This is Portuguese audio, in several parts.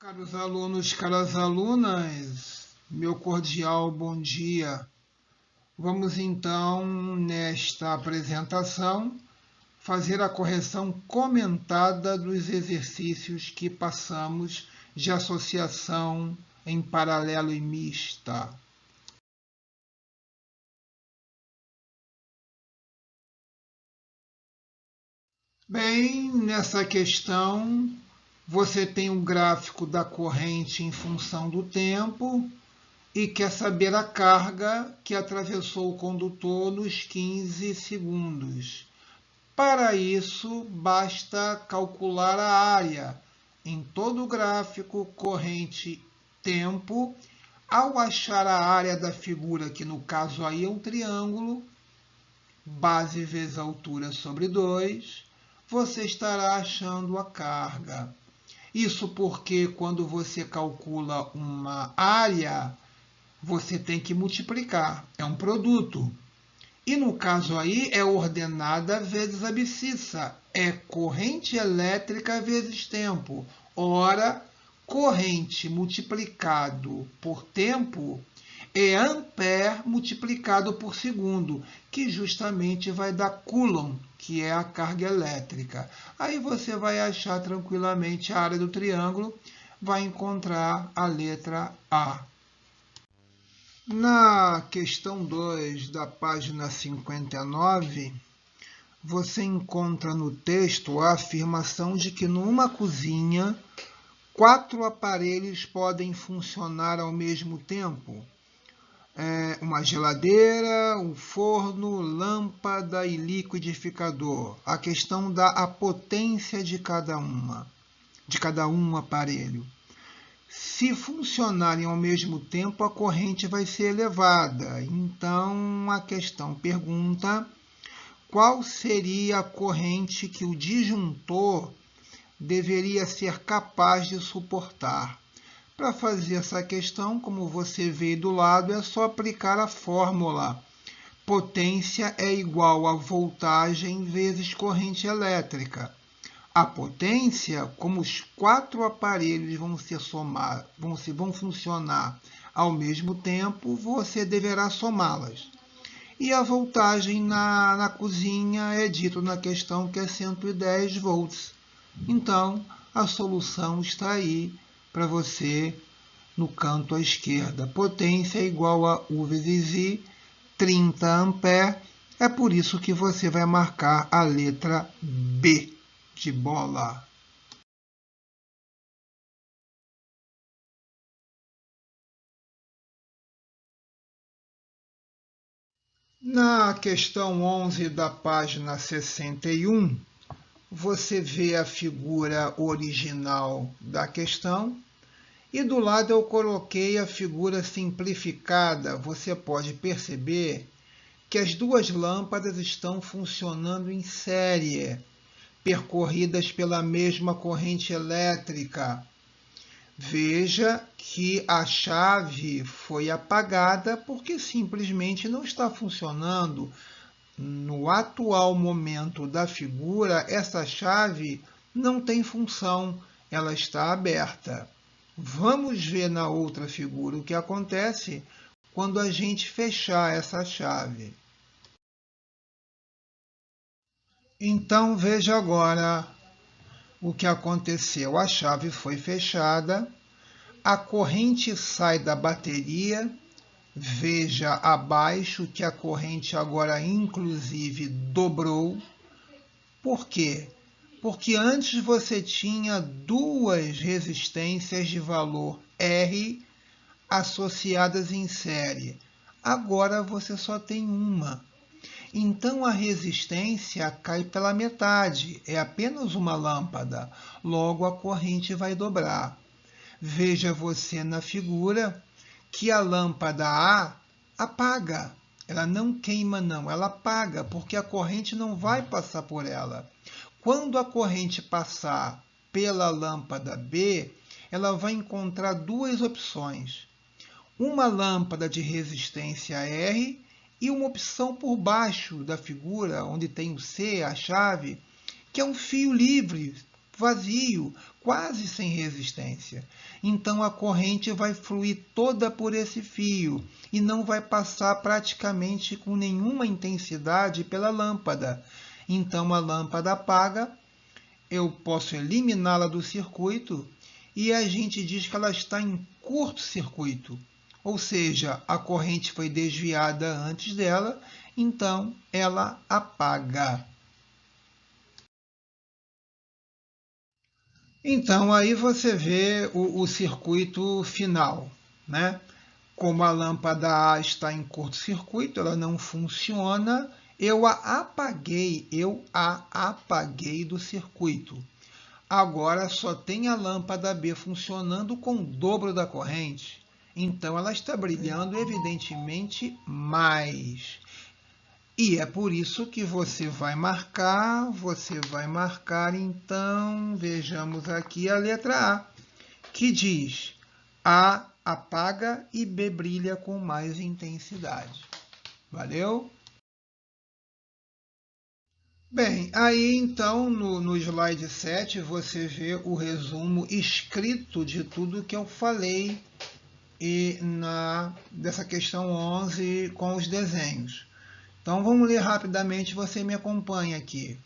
Caros alunos, caras alunas, meu cordial bom dia. Vamos então, nesta apresentação, fazer a correção comentada dos exercícios que passamos de associação em paralelo e mista. Bem, nessa questão, você tem um gráfico da corrente em função do tempo e quer saber a carga que atravessou o condutor nos 15 segundos. Para isso, basta calcular a área em todo o gráfico corrente-tempo. Ao achar a área da figura, que no caso aí é um triângulo, base vezes altura sobre 2, você estará achando a carga. Isso porque quando você calcula uma área, você tem que multiplicar, é um produto. E no caso aí é ordenada vezes abscissa, é corrente elétrica vezes tempo. Ora, corrente multiplicado por tempo é ampere multiplicado por segundo, que justamente vai dar coulomb, que é a carga elétrica. Aí você vai achar tranquilamente a área do triângulo, vai encontrar a letra A. Na questão 2 da página 59, você encontra no texto a afirmação de que numa cozinha, 4 aparelhos podem funcionar ao mesmo tempo. Uma geladeira, um forno, lâmpada e liquidificador. A questão dá a potência de cada um aparelho. Se funcionarem ao mesmo tempo, a corrente vai ser elevada. Então, a questão pergunta qual seria a corrente que o disjuntor deveria ser capaz de suportar. Para fazer essa questão, como você vê do lado, é só aplicar a fórmula. Potência é igual a voltagem vezes corrente elétrica. A potência, como os 4 aparelhos vão funcionar ao mesmo tempo, você deverá somá-las. E a voltagem na cozinha é dito na questão que é 110 volts. Então, a solução está aí para você no canto à esquerda. Potência é igual a U vezes I, 30 ampere. É por isso que você vai marcar a letra B de bola. Na questão 11 da página 61, você vê a figura original da questão e do lado eu coloquei a figura simplificada. Você pode perceber que as duas lâmpadas estão funcionando em série, percorridas pela mesma corrente elétrica. Veja que a chave foi apagada porque simplesmente não está funcionando. No atual momento da figura, essa chave não tem função, ela está aberta. Vamos ver na outra figura o que acontece quando a gente fechar essa chave. Então, veja agora o que aconteceu. A chave foi fechada, a corrente sai da bateria. Veja abaixo que a corrente agora, inclusive, dobrou. Por quê? Porque antes você tinha 2 resistências de valor R associadas em série. Agora você só tem uma. Então a resistência cai pela metade, é apenas uma lâmpada, logo a corrente vai dobrar. Veja você na figura que a lâmpada A apaga, ela não queima não, ela apaga, porque a corrente não vai passar por ela. Quando a corrente passar pela lâmpada B, ela vai encontrar 2 opções. Uma lâmpada de resistência R e uma opção por baixo da figura, onde tem o C, a chave, que é um fio livre, vazio. quase sem resistência. Então, a corrente vai fluir toda por esse fio e não vai passar praticamente com nenhuma intensidade pela lâmpada. Então, a lâmpada apaga, eu posso eliminá-la do circuito e a gente diz que ela está em curto-circuito. Ou seja, a corrente foi desviada antes dela, então ela apaga. Então, aí você vê o circuito final, né? Como a lâmpada A está em curto-circuito, ela não funciona, eu a apaguei do circuito. Agora só tem a lâmpada B funcionando com o dobro da corrente. Então, ela está brilhando, evidentemente, mais. E é por isso que você vai marcar, então, vejamos aqui a letra A, que diz A apaga e B brilha com mais intensidade. Valeu? Bem, aí então no slide 7 você vê o resumo escrito de tudo que eu falei dessa questão 11 com os desenhos. Então vamos ler rapidamente, você me acompanha aqui.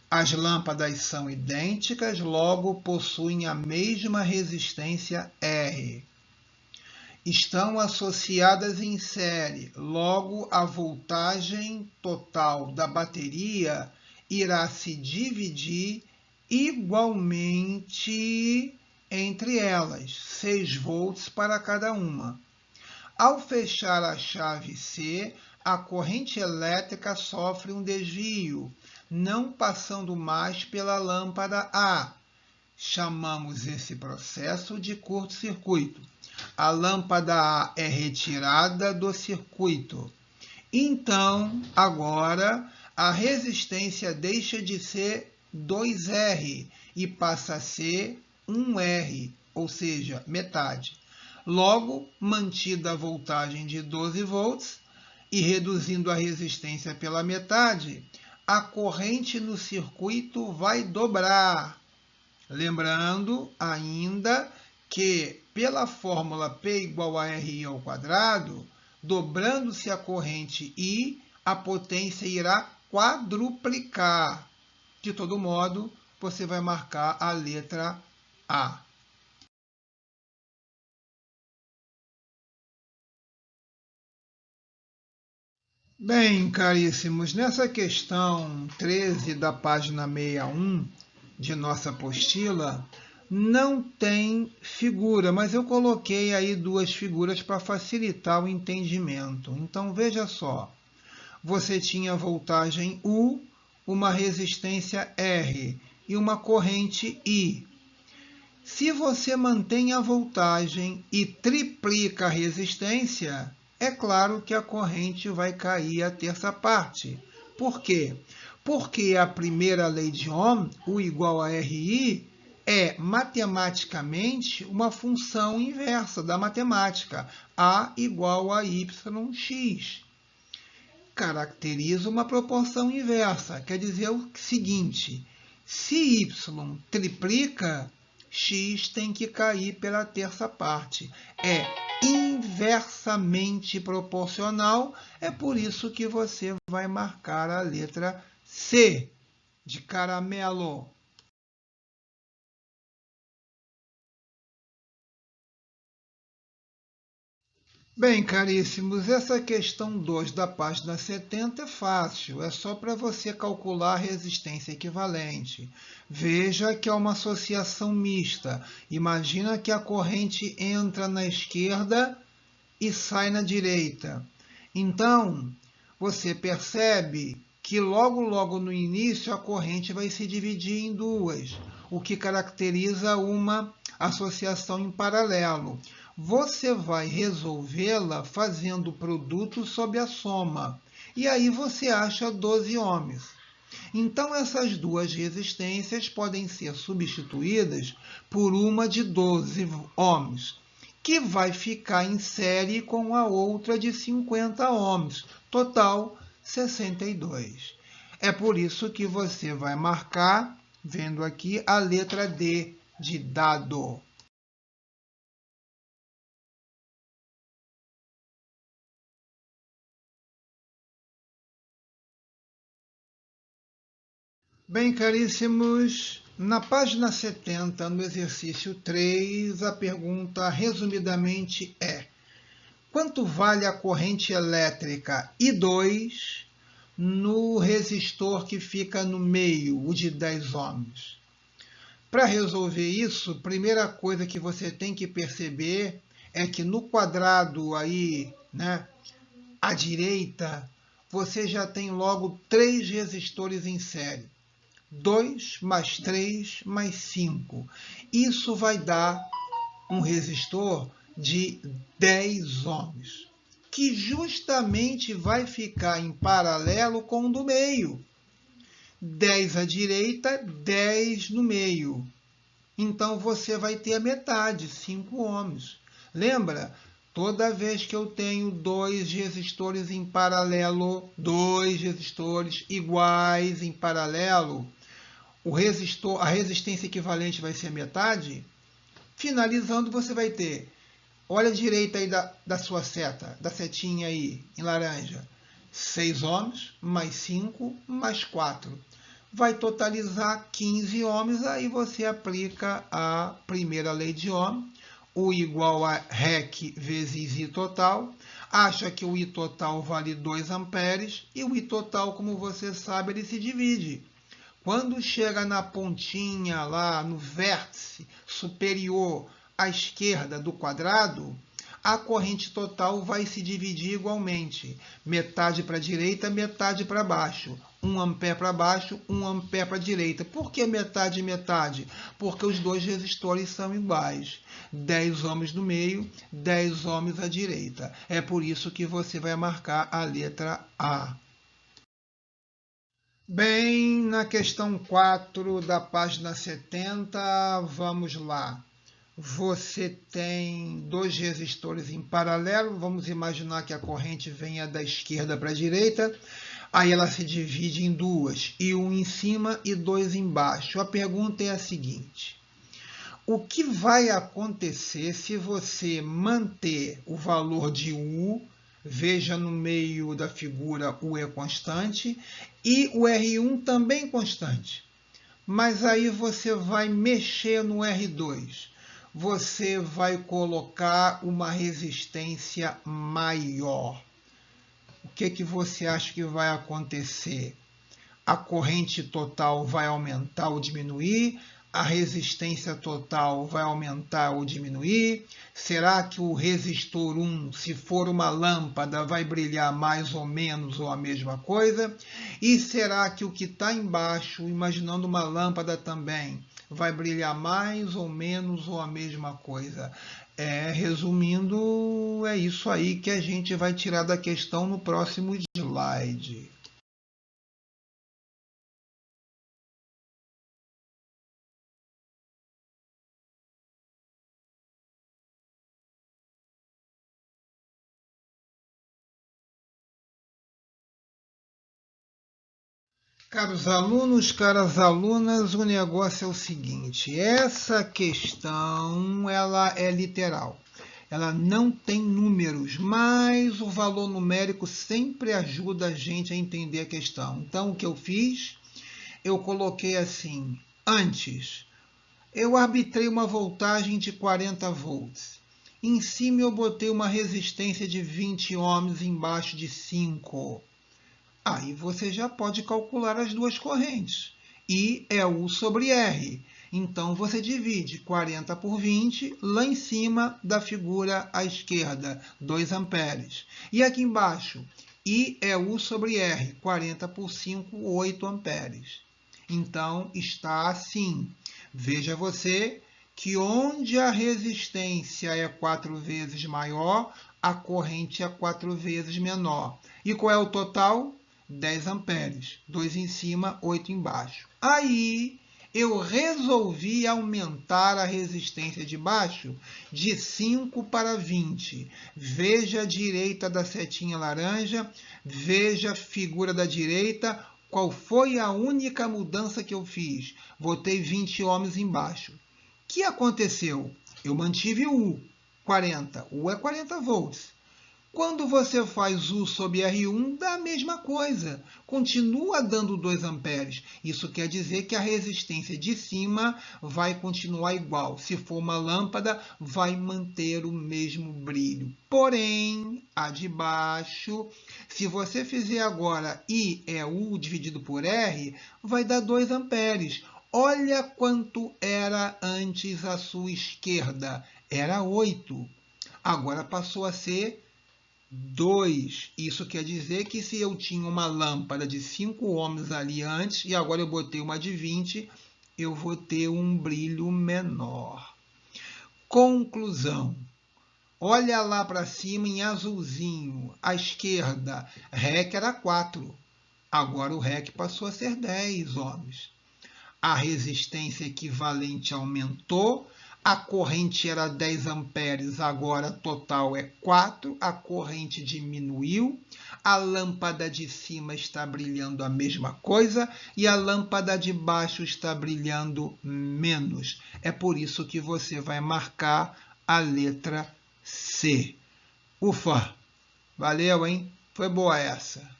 As lâmpadas são idênticas, logo possuem a mesma resistência R. Estão associadas em série, logo a voltagem total da bateria irá se dividir igualmente entre elas, 6 volts para cada uma. Ao fechar a chave C, a corrente elétrica sofre um desvio, não passando mais pela lâmpada A. Chamamos esse processo de curto-circuito. A lâmpada A é retirada do circuito. Então, agora, a resistência deixa de ser 2R e passa a ser 1R, ou seja, metade. Logo, mantida a voltagem de 12 volts e reduzindo a resistência pela metade, a corrente no circuito vai dobrar. Lembrando ainda que, pela fórmula P igual a RI ao quadrado, dobrando-se a corrente I, a potência irá quadruplicar. De todo modo, você vai marcar a letra A. Bem, caríssimos, nessa questão 13 da página 61 de nossa apostila, não tem figura, mas eu coloquei aí 2 figuras para facilitar o entendimento. Então, veja só, você tinha voltagem U, uma resistência R e uma corrente I. Se você mantém a voltagem e triplica a resistência, é claro que a corrente vai cair a terça parte. Por quê? Porque a primeira lei de Ohm, U igual a RI, é matematicamente uma função inversa da matemática, A igual a YX. Caracteriza uma proporção inversa, quer dizer o seguinte, se Y triplica, X tem que cair pela terça parte. É inversamente proporcional, é por isso que você vai marcar a letra C, de caramelo. Bem, caríssimos, essa questão 2 da página 70 é fácil, é só para você calcular a resistência equivalente. Veja que é uma associação mista. Imagina que a corrente entra na esquerda e sai na direita. Então, você percebe que logo no início a corrente vai se dividir em duas, o que caracteriza uma associação em paralelo. Você vai resolvê-la fazendo o produto sob a soma. E aí você acha 12 ohms. Então, essas duas resistências podem ser substituídas por uma de 12 ohms, que vai ficar em série com a outra de 50 ohms. Total, 62. É por isso que você vai marcar, vendo aqui, a letra D, de dado. Bem, caríssimos, na página 70, no exercício 3, a pergunta resumidamente é: quanto vale a corrente elétrica I2 no resistor que fica no meio, o de 10 ohms? Para resolver isso, primeira coisa que você tem que perceber é que no quadrado aí, né, à direita, você já tem logo 3 resistores em série. 2 mais 3 mais 5. Isso vai dar um resistor de 10 ohms, que justamente vai ficar em paralelo com o do meio. 10 à direita, 10 no meio. Então você vai ter a metade, 5 ohms. Lembra? Toda vez que eu tenho 2 resistores em paralelo, 2 resistores iguais em paralelo, a resistência equivalente vai ser a metade. Finalizando, você vai ter, olha a direita aí da sua seta, da setinha aí, em laranja, 6 ohms, mais 5, mais 4. Vai totalizar 15 ohms, aí você aplica a primeira lei de Ohm, U igual a REC vezes I total, acha que o I total vale 2 amperes, e o I total, como você sabe, ele se divide. Quando chega na pontinha lá, no vértice superior à esquerda do quadrado, a corrente total vai se dividir igualmente. Metade para a direita, metade para baixo. 1 ampere para baixo, 1 ampere para a direita. Por que metade e metade? Porque os dois resistores são iguais. 10 ohms no meio, 10 ohms à direita. É por isso que você vai marcar a letra A. Bem, na questão 4 da página 70, vamos lá. Você tem 2 resistores em paralelo, vamos imaginar que a corrente venha da esquerda para a direita, aí ela se divide em 2, e 1 em cima e 2 embaixo. A pergunta é a seguinte: o que vai acontecer se você manter o valor de U, veja no meio da figura U é constante, e o R1 também constante? Mas aí você vai mexer no R2. Você vai colocar uma resistência maior. O que você acha que vai acontecer? A corrente total vai aumentar ou diminuir? A resistência total vai aumentar ou diminuir? Será que o resistor 1, se for uma lâmpada, vai brilhar mais ou menos ou a mesma coisa? E será que o que está embaixo, imaginando uma lâmpada também, vai brilhar mais ou menos ou a mesma coisa? Resumindo, é isso aí que a gente vai tirar da questão no próximo slide. Caros alunos, caras alunas, o negócio é o seguinte: essa questão ela é literal. Ela não tem números, mas o valor numérico sempre ajuda a gente a entender a questão. Então, o que eu fiz? Eu coloquei assim: antes, eu arbitrei uma voltagem de 40 volts. Em cima eu botei uma resistência de 20 ohms embaixo de 5. Aí você já pode calcular as duas correntes. I é U sobre R. Então, você divide 40 por 20, lá em cima da figura à esquerda, 2 amperes. E aqui embaixo, I é U sobre R, 40 por 5, 8 amperes. Então, está assim. Veja você que onde a resistência é 4 vezes maior, a corrente é 4 vezes menor. E qual é o total? 10 amperes, 2 em cima, 8 embaixo. Aí eu resolvi aumentar a resistência de baixo de 5 para 20. Veja a direita da setinha laranja, veja a figura da direita. Qual foi a única mudança que eu fiz? Botei 20 ohms embaixo. que aconteceu? Eu mantive o U, 40. U é 40 volts. Quando você faz U sobre R1, dá a mesma coisa. Continua dando 2 amperes. Isso quer dizer que a resistência de cima vai continuar igual. Se for uma lâmpada, vai manter o mesmo brilho. Porém, a de baixo, se você fizer agora I é U dividido por R, vai dar 2 amperes. Olha quanto era antes à sua esquerda. Era 8. Agora passou a ser 2. Isso quer dizer que se eu tinha uma lâmpada de 5 ohms ali antes, e agora eu botei uma de 20, eu vou ter um brilho menor. Conclusão. Olha lá para cima em azulzinho, à esquerda, REC era 4. Agora o REC passou a ser 10 ohms. A resistência equivalente aumentou, a corrente era 10 amperes, agora total é 4, a corrente diminuiu, a lâmpada de cima está brilhando a mesma coisa e a lâmpada de baixo está brilhando menos. É por isso que você vai marcar a letra C. Ufa! Valeu, hein? Foi boa essa.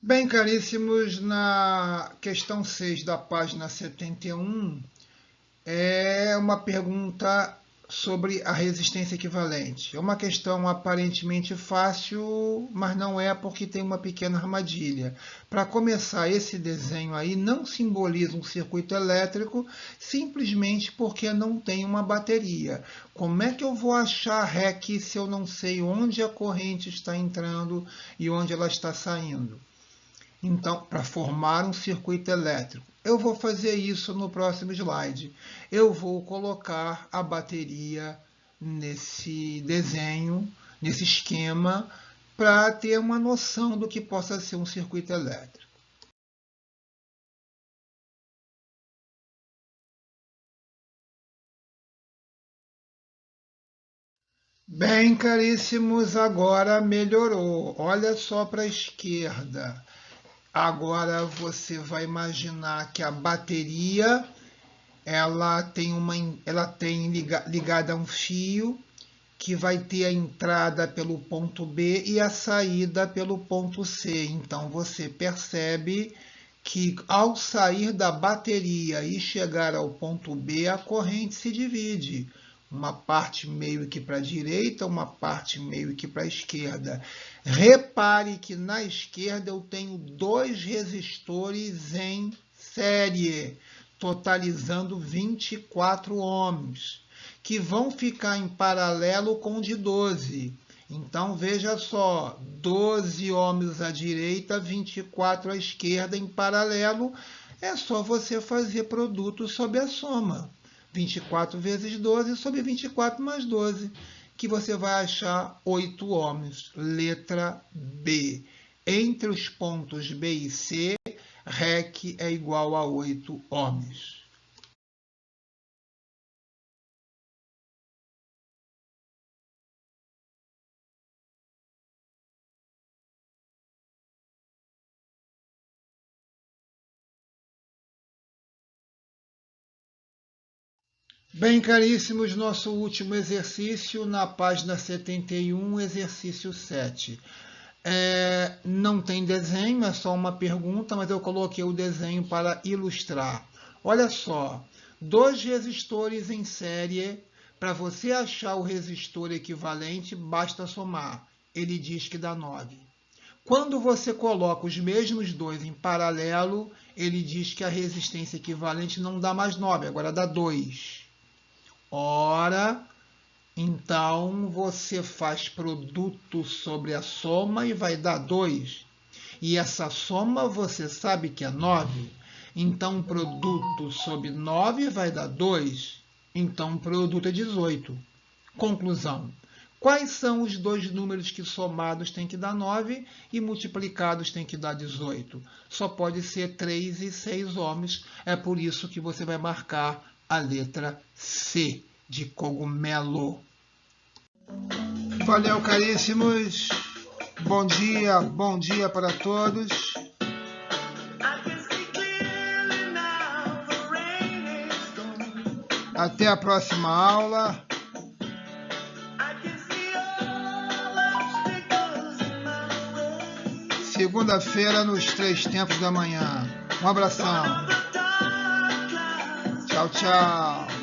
Bem, caríssimos, na questão 6 da página 71, é uma pergunta sobre a resistência equivalente. É uma questão aparentemente fácil, mas não é, porque tem uma pequena armadilha. Para começar, esse desenho aí não simboliza um circuito elétrico, simplesmente porque não tem uma bateria. Como é que eu vou achar REC se eu não sei onde a corrente está entrando e onde ela está saindo? Então, para formar um circuito elétrico, eu vou fazer isso no próximo slide. Eu vou colocar a bateria nesse desenho, nesse esquema, para ter uma noção do que possa ser um circuito elétrico. Bem, caríssimos, agora melhorou. Olha só para a esquerda. Agora você vai imaginar que a bateria ela tem ligada a um fio que vai ter a entrada pelo ponto B e a saída pelo ponto C. Então você percebe que ao sair da bateria e chegar ao ponto B, a corrente se divide. Uma parte meio que para a direita, uma parte meio que para a esquerda. Repare que na esquerda eu tenho 2 resistores em série, totalizando 24 ohms, que vão ficar em paralelo com o de 12. Então, veja só, 12 ohms à direita, 24 à esquerda em paralelo. É só você fazer produto sobre a soma. 24 vezes 12 sobre 24 mais 12, que você vai achar 8 ohms. Letra B. Entre os pontos B e C, REC é igual a 8 ohms. Bem, caríssimos, nosso último exercício na página 71, exercício 7. Não tem desenho, é só uma pergunta, mas eu coloquei o desenho para ilustrar. Olha só, 2 resistores em série. Para você achar o resistor equivalente, basta somar. Ele diz que dá 9. Quando você coloca os mesmos 2 em paralelo, ele diz que a resistência equivalente não dá mais 9, agora dá 2. Ora, então você faz produto sobre a soma e vai dar 2. E essa soma você sabe que é 9. Então, produto sobre 9 vai dar 2. Então, produto é 18. Conclusão. Quais são os 2 números que somados têm que dar 9 e multiplicados têm que dar 18? Só pode ser 3 e 6 ohms. É por isso que você vai marcar a letra C, de cogumelo. Valeu, caríssimos. Bom dia para todos. Até a próxima aula. Segunda-feira nos 3 tempos da manhã. Um abração. Tchau, tchau.